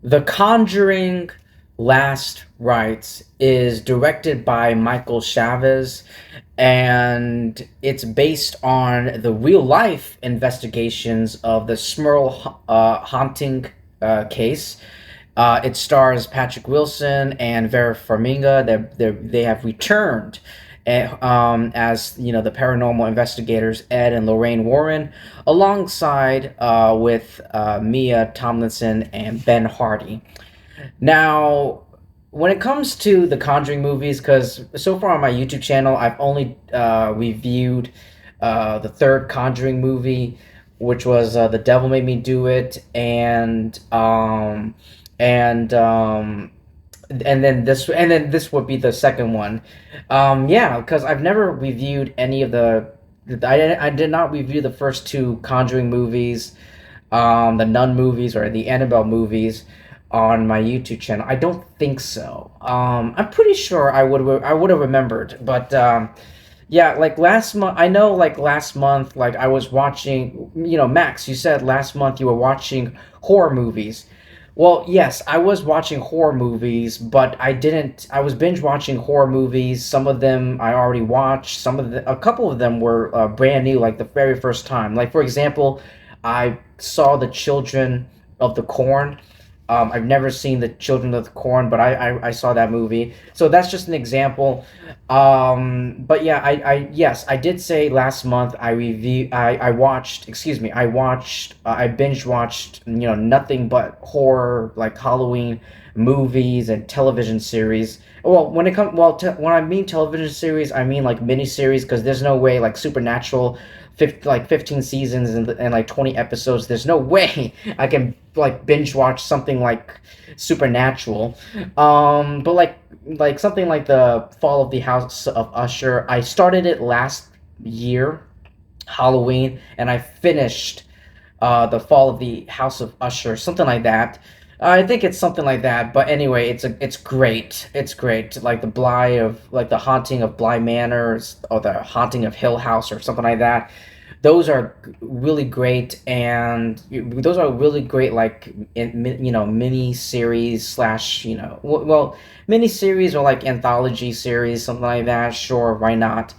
The Conjuring Last Rites is directed by Michael Chavez, and it's based on the real life investigations of the Smurl haunting case. It stars Patrick Wilson and Vera Farmiga. They have returned as the paranormal investigators Ed and Lorraine Warren, alongside with Mia Tomlinson and Ben Hardy. Now, when it comes to the Conjuring movies, because so far on my YouTube channel, I've only reviewed the third Conjuring movie, which was The Devil Made Me Do It, and and then this would be the second one. Yeah, because I've never reviewed any of I did not review the first two Conjuring movies, the Nun movies or the Annabelle movies on my YouTube channel. I don't think so. I'm pretty sure I would have remembered, but yeah, like last month, I know like last month, like I was watching, Max, you said last month you were watching horror movies. Well, yes, I was watching horror movies, but I didn't. I was binge watching horror movies. Some of them I already watched. A couple of them were brand new, like the very first time. Like for example, I saw the Children of the Corn. I've never seen the Children of the Corn, but I saw that movie. So that's just an example. But yeah, yes, I did say last month I watched, excuse me, I binge watched, nothing but horror, like Halloween movies and television series. Well, when I mean television series, I mean like mini series, because there's no way like Supernatural, 15 seasons and like 20 episodes. There's no way I can like binge watch something like Supernatural. But like something like the Fall of the House of Usher, I started it last year, Halloween, and I finished the Fall of the House of Usher, something like that. I think it's something like that. But anyway, it's great. It's great. Like the haunting of Bly Manor, or the haunting of Hill House, or something like that. Those are really great, and those are really great. Like mini series slash mini series or like anthology series, something like that. Sure, why not?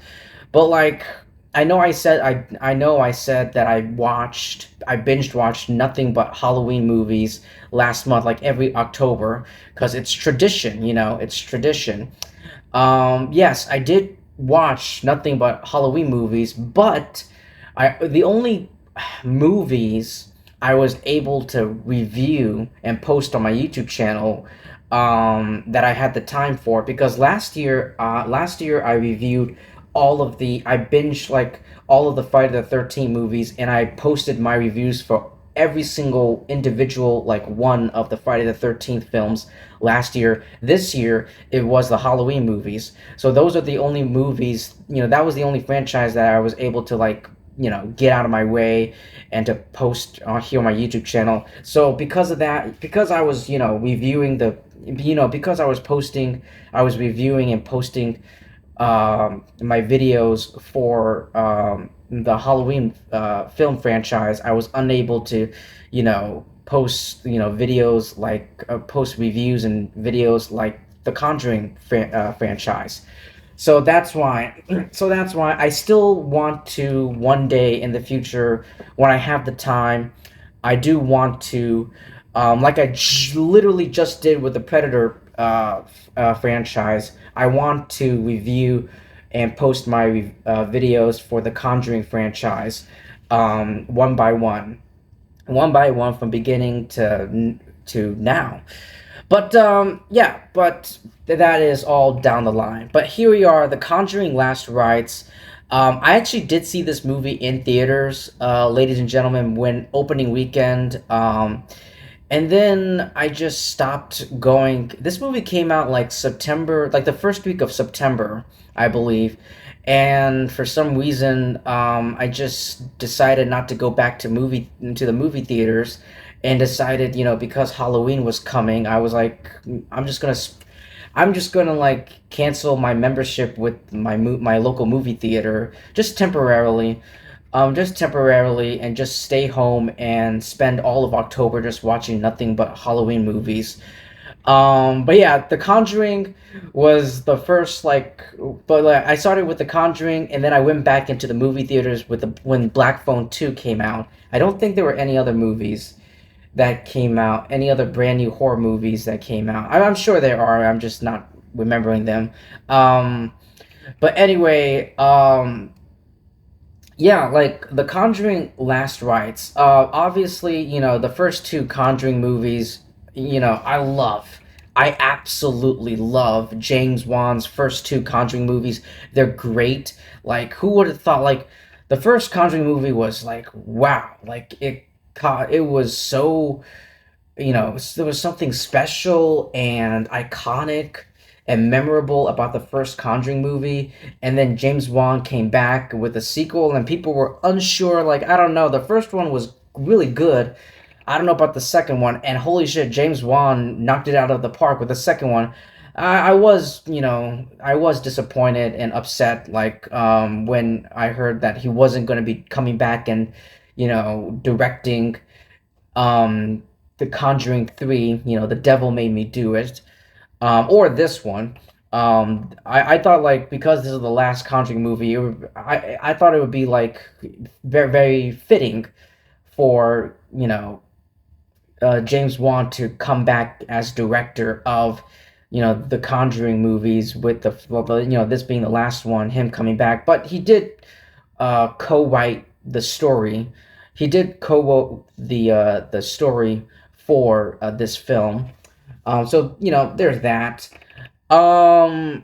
But like, I know I said that I binged watched nothing but Halloween movies last month, like every October, because it's tradition, it's tradition. Yes, I did watch nothing but Halloween movies, but the only movies I was able to review and post on my YouTube channel, that I had the time for, because last year I reviewed I binged like all of the Friday the 13th movies, and I posted my reviews for every single individual like one of the Friday the 13th films last year. This year it was the Halloween movies. So those are the only movies, that was the only franchise that I was able to like, get out of my way and to post here on my YouTube channel. So because of that, because I was, reviewing because I was reviewing and posting my videos for the Halloween film franchise, I was unable to, post, videos like post reviews and videos like the Conjuring franchise. So that's why. So that's why I still want to one day in the future, when I have the time, I do want to, like literally just did with the Predator franchise. I want to review and post my videos for the Conjuring franchise, one by one from beginning to now. But yeah, but that is all down the line. But here we are, The Conjuring Last Rites. I actually did see this movie in theaters, ladies and gentlemen, when opening weekend. And then I just stopped going. This movie came out like September, like the first week of September, I believe. And for some reason, I just decided not to go back to the movie theaters, and decided, because Halloween was coming, I was like, I'm just gonna, I'm just gonna like cancel my membership with my local movie theater just temporarily. just temporarily, and just stay home and spend all of October just watching nothing but Halloween movies. But yeah, The Conjuring was the first like, but like, I started with The Conjuring, and then I went back into the movie theaters with the when Black Phone 2 came out. I don't think there were any other movies that came out, any other brand new horror movies that came out. I'm sure there are. I'm just not remembering them. Um, but anyway, yeah, like The Conjuring Last Rites. Obviously, the first two Conjuring movies, I absolutely love James Wan's first two Conjuring movies. They're great. Like, who would have thought, like, the first Conjuring movie was like, wow, like, it was so, there was something special and iconic and memorable about the first Conjuring movie. And then James Wan came back with a sequel, and people were unsure. Like, I don't know. The first one was really good. I don't know about the second one. And holy shit, James Wan knocked it out of the park with the second one. I was disappointed and upset, like, when I heard that he wasn't going to be coming back and, directing um The Conjuring 3, The Devil Made Me Do It, or this one. I thought, like, because this is the last Conjuring movie, I thought it would be like very very fitting for James Wan to come back as director of the Conjuring movies, with this being the last one, him coming back. But he did co-write the story. He did co-wrote the story for this film. So there's that. Um,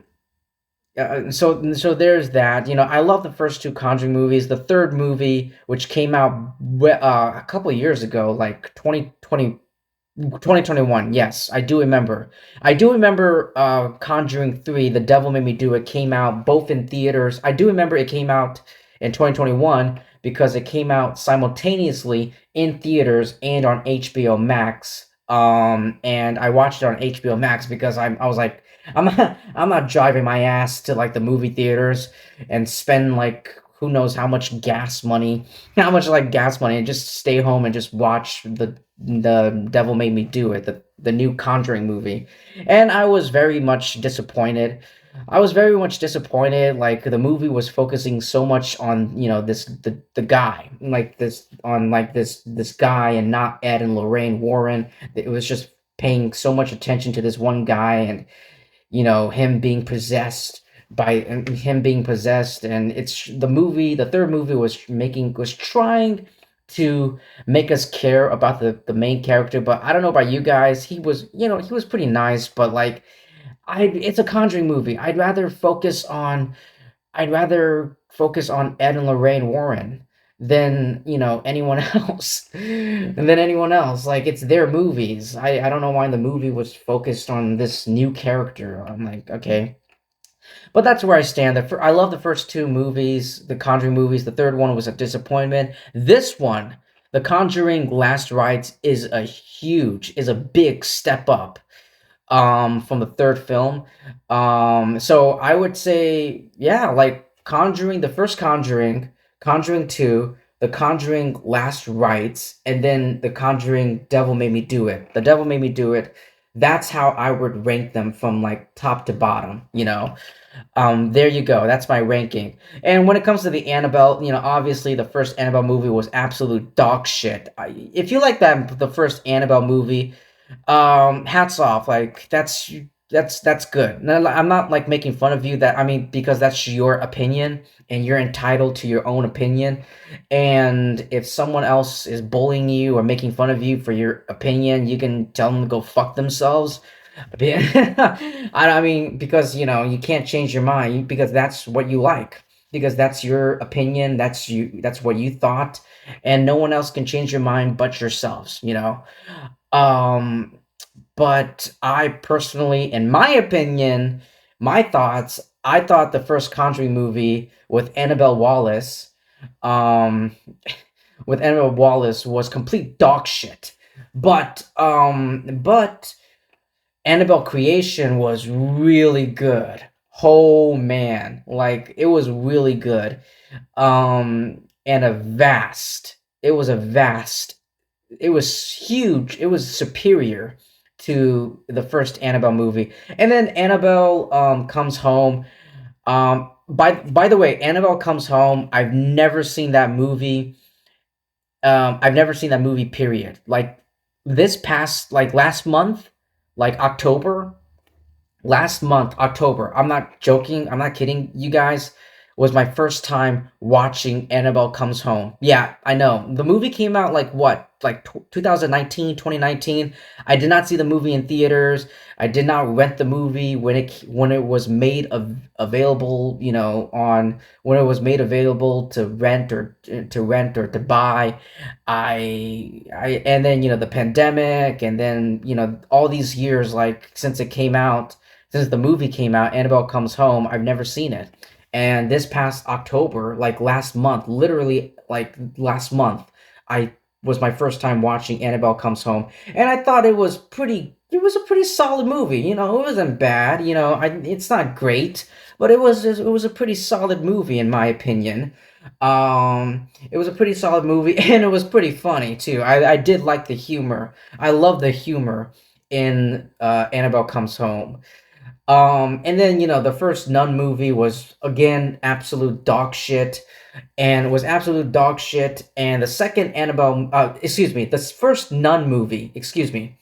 so there's that. I love the first two Conjuring movies. The third movie, which came out a couple of years ago, like 2021. Yes, I do remember. I do remember Conjuring 3, The Devil Made Me Do It, came out both in theaters. I do remember it came out in 2021 because it came out simultaneously in theaters and on HBO Max. And I watched it on HBO Max because I was like, I'm not driving my ass to like the movie theaters and spend like who knows how much gas money, how much like gas money, and just stay home and just watch the Devil Made Me Do It, the new Conjuring movie. And I was very much disappointed. I was very much disappointed. Like, the movie was focusing so much on the guy, like this guy, and not Ed and Lorraine Warren. It was just paying so much attention to this one guy, and him being possessed by him being possessed. And the third movie was trying to make us care about the main character. But I don't know about you guys, he was pretty nice, but like, it's a Conjuring movie. I'd rather focus on Ed and Lorraine Warren than anyone else. Like, it's their movies. I don't know why the movie was focused on this new character. I'm like, okay. But that's where I stand. I love the first two movies, the Conjuring movies. The third one was a disappointment. This one, The Conjuring Last Rites, is a big step up from the third film. So I would say, yeah, like Conjuring, the first Conjuring, Conjuring 2, The Conjuring Last Rites, and then The Conjuring Devil Made Me Do It. The Devil Made Me Do It. That's how I would rank them from like top to bottom. There you go. That's my ranking. And when it comes to the Annabelle, obviously the first Annabelle movie was absolute dog shit. If you like the first Annabelle movie, hats off. Like, that's good. No, I'm not like making fun of you, that I mean, because that's your opinion and you're entitled to your own opinion. And if someone else is bullying you or making fun of you for your opinion, you can tell them to go fuck themselves. I mean, because you can't change your mind, because that's what you like, because that's your opinion, that's what you thought, and no one else can change your mind but yourselves. um, but I personally, in my opinion, my thoughts, I thought the first Conjuring movie um, with Annabelle Wallace was complete dog shit. But Annabelle Creation was really good. Oh man, like, it was really good. and a vast. It was a vast. It was huge. It was superior to the first Annabelle movie. And then Annabelle comes home. By the way, Annabelle comes home. I've never seen that movie. I've never seen that movie. Period. Like this past like last month, like October, last month, October. I'm not joking. I'm not kidding. You guys was my first time watching Annabelle Comes Home. Yeah, I know. The movie came out like what? Like 2019, 2019. I did not see the movie in theaters. I did not rent the movie when it was made available, on when it was made available to rent or to buy. I and then the pandemic, and then all these years, like since the movie came out, Annabelle Comes Home, I've never seen it. And this past October, like last month, literally like last month, I was my first time watching Annabelle Comes Home, and I thought it was a pretty solid movie. It wasn't bad. It's not great, but it was a pretty solid movie in my opinion. It was a pretty solid movie, and it was pretty funny too. I did like the humor. I love the humor in Annabelle Comes Home. And then the first Nun movie was again absolute dog shit, and was absolute dog shit. And the second Annabelle, excuse me, the first Nun movie, excuse me,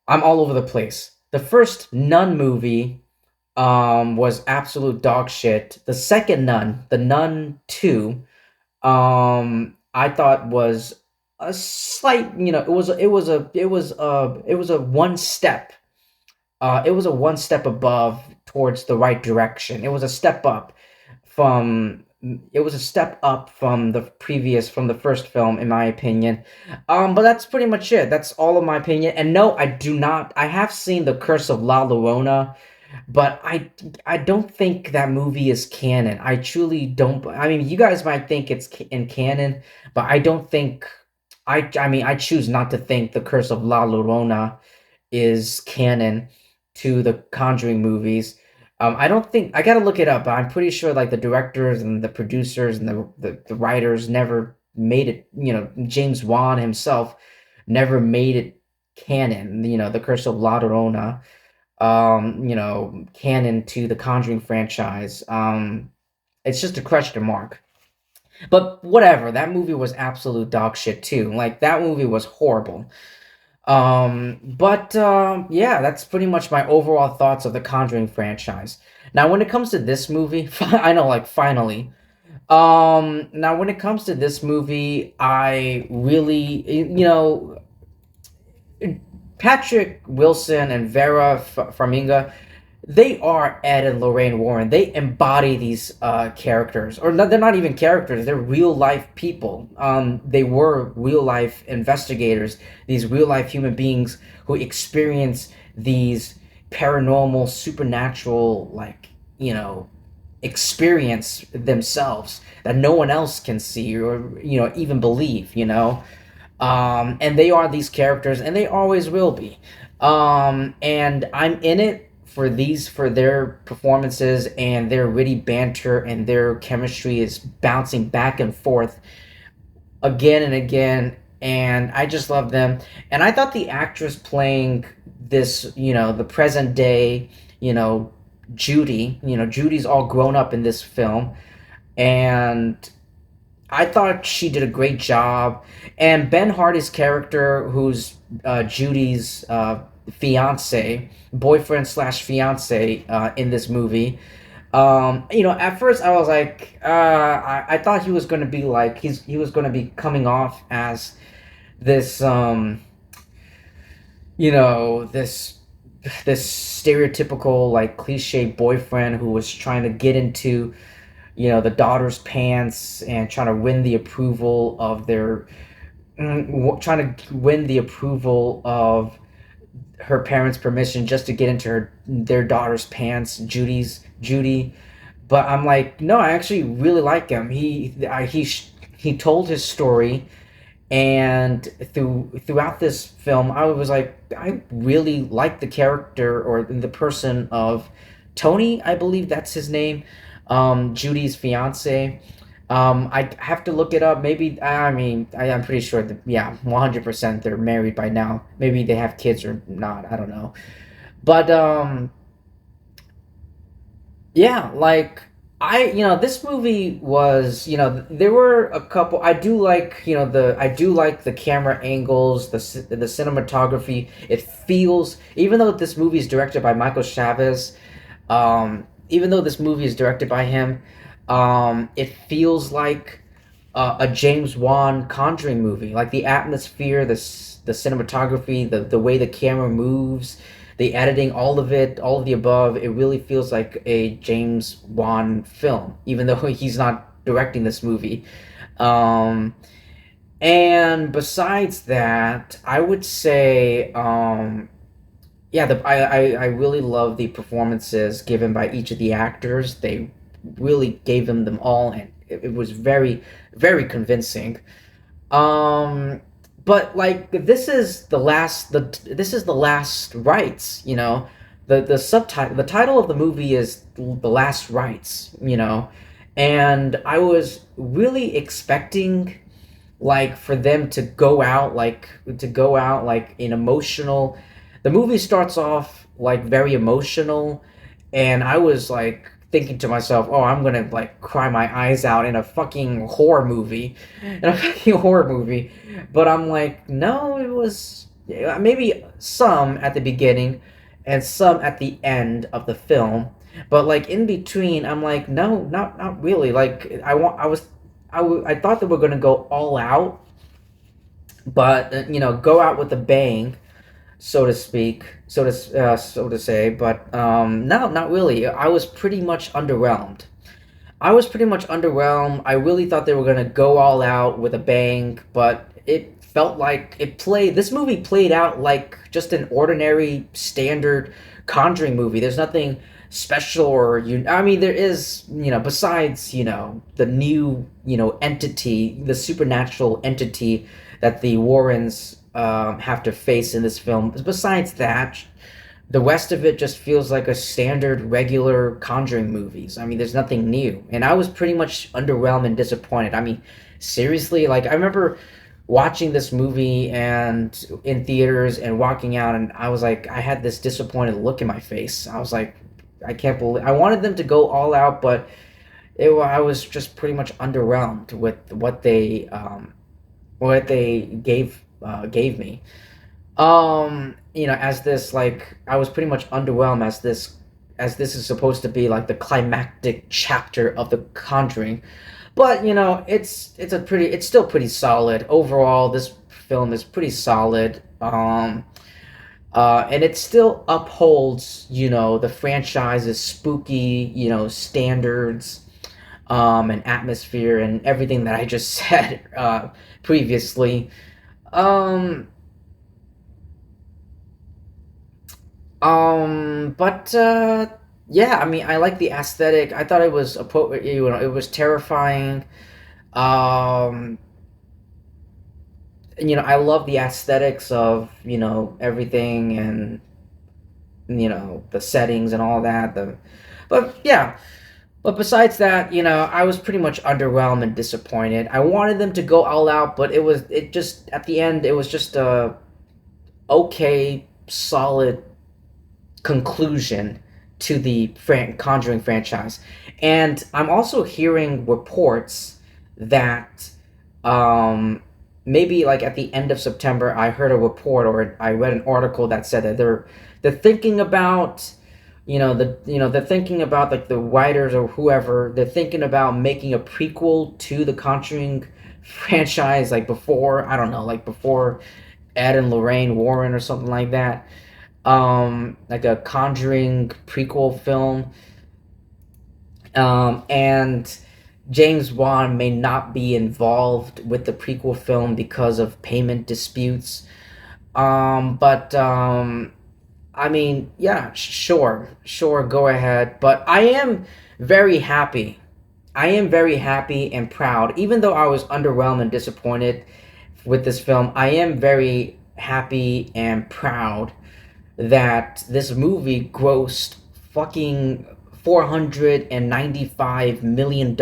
I'm all over the place. The first Nun movie, was absolute dog shit. The second Nun, the Nun 2, I thought was a slight, it was a one step above towards the right direction. It was a step up from from the first film, in my opinion. But that's pretty much it. That's all of my opinion. And no, I do not. I have seen The Curse of La Llorona, but I don't think that movie is canon. I truly don't. I mean, you guys might think it's in canon, but I don't think. I mean, I choose not to think The Curse of La Llorona is canon to the Conjuring movies. I don't think I gotta look it up, but I'm pretty sure like the directors and the producers and the writers never made it. James Wan himself never made it canon. The Curse of La Llorona, canon to the Conjuring franchise. It's just a question mark. But whatever, that movie was absolute dog shit too. Like that movie was horrible. But yeah, that's pretty much my overall thoughts of the Conjuring franchise. Now, when it comes to this movie, I know, like finally. Now when it comes to this movie, I really, Patrick Wilson and Vera Farmiga, they are Ed and Lorraine Warren. They embody these characters, or no, they're not even characters. They're real life people. They were real life investigators. These real life human beings who experience these paranormal, supernatural, like experience themselves that no one else can see or even believe. And they are these characters, and they always will be. And I'm in it for their performances and their witty banter, and their chemistry is bouncing back and forth again and again, and I just love them. And I thought the actress playing this, the present day, you know, Judy's all grown up in this film, and I thought she did a great job. And Ben Hardy's character, who's Judy's boyfriend slash fiance in this movie. At first I was like, I thought he was going to be like he was going to be coming off as this, this stereotypical like cliche boyfriend who was trying to get into the daughter's pants and trying to win the approval of trying to win the approval of her parents' permission just to get into their daughter's pants, Judy. But I'm like, no, I actually really like him. He told his story, and throughout this film, I was like, I really like the character or the person of Tony. I believe that's his name. Judy's fiance. I have to look it up. Maybe I mean I'm pretty sure that yeah, 100% they're married by now. Maybe they have kids or not. I don't know. But yeah, like this movie was, there were a couple. I do like, I do like the camera angles, the cinematography. It feels, even though this movie is directed by Michael Chavez, even though this movie is directed by him, it feels like a James Wan Conjuring movie. Like the atmosphere, the cinematography, the way the camera moves, the editing, all of it, all of the above. It really feels like a James Wan film, even though he's not directing this movie. Um, and besides that, I would say, yeah, I really love the performances given by each of the actors. They really gave them all, and it was very, very convincing. Um, but like this is the last rites. The subtitle, the title of the movie is the last rites. And I was really expecting like for them to go out like in emotional. The movie starts off like very emotional, and I was like thinking to myself, oh, I'm gonna like cry my eyes out in a fucking horror movie, but I'm like, no, it was, yeah, maybe some at the beginning and some at the end of the film, but like in between I'm like, no, not really. Like I thought they were gonna go all out, but go out with a bang, so to speak, so to say. But no, not really. I was pretty much underwhelmed. I really thought they were gonna go all out with a bang, but it felt like this movie played out like just an ordinary standard Conjuring movie. There's nothing special or I mean, there is, besides, the new, entity, the supernatural entity that the Warrens have to face in this film. Besides that, the rest of it just feels like a standard, regular Conjuring movies. I mean, there's nothing new, and I was pretty much underwhelmed and disappointed. I mean, seriously, like I remember watching this movie and in theaters and walking out, and I was like, I had this disappointed look in my face. I was like, I can't believe. I wanted them to go all out, but I was just pretty much underwhelmed with what they gave me. As this, like, I was pretty much underwhelmed as this is supposed to be like the climactic chapter of the Conjuring. But it's still pretty solid overall. This film is pretty solid. And it still upholds, the franchise's spooky, standards, and atmosphere and everything that I just said previously. Um, but yeah, I mean, I like the aesthetic. I thought it was it was terrifying. Um, I love the aesthetics of everything, and the settings and all that. But yeah, but besides that, I was pretty much underwhelmed and disappointed. I wanted them to go all out, but it just at the end it was just a okay, solid conclusion to the Conjuring franchise. And I'm also hearing reports that um, maybe like at the end of September, I heard a report or I read an article that said that they're thinking about they're thinking about like the writers or whoever, they're thinking about making a prequel to the Conjuring franchise, like before, I don't know, like before Ed and Lorraine Warren or something like that, like a Conjuring prequel film, and James Wan may not be involved with the prequel film because of payment disputes. But I mean, yeah, sure, go ahead. But I am very happy. I am very happy and proud, even though I was underwhelmed and disappointed with this film. I am very happy and proud that this movie grossed fucking $495 million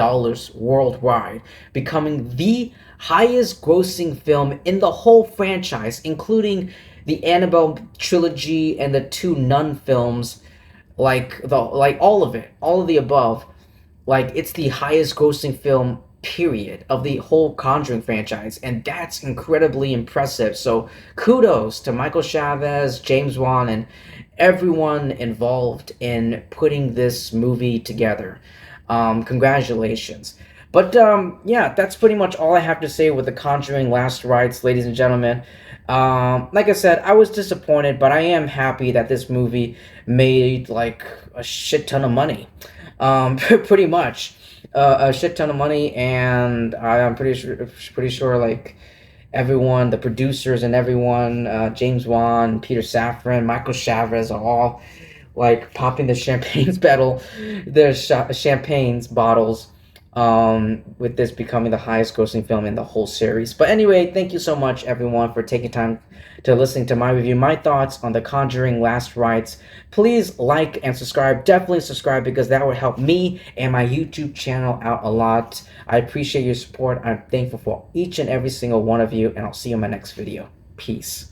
worldwide, becoming the highest grossing film in the whole franchise, including the Annabelle trilogy and the two Nun films, like all of it, all of the above. Like, it's the highest grossing film period of the whole Conjuring franchise, and that's incredibly impressive. So kudos to Michael Chavez, James Wan, and everyone involved in putting this movie together. Congratulations. But yeah, that's pretty much all I have to say with The Conjuring Last Rites, ladies and gentlemen. Like I said, I was disappointed, but I am happy that this movie made like a shit ton of money. Pretty much a shit ton of money, and I'm pretty sure like everyone, the producers and everyone, James Wan, Peter Safran, Michael Chavez are all like popping the champagne's battle, the champagne's bottles, with this becoming the highest grossing film in the whole series. But anyway, thank you so much everyone for taking time to listening to my review, my thoughts on The Conjuring Last Rites. Please like and subscribe. Definitely subscribe, because that would help me and my YouTube channel out a lot. I appreciate your support. I'm thankful for each and every single one of you, and I'll see you in my next video. Peace.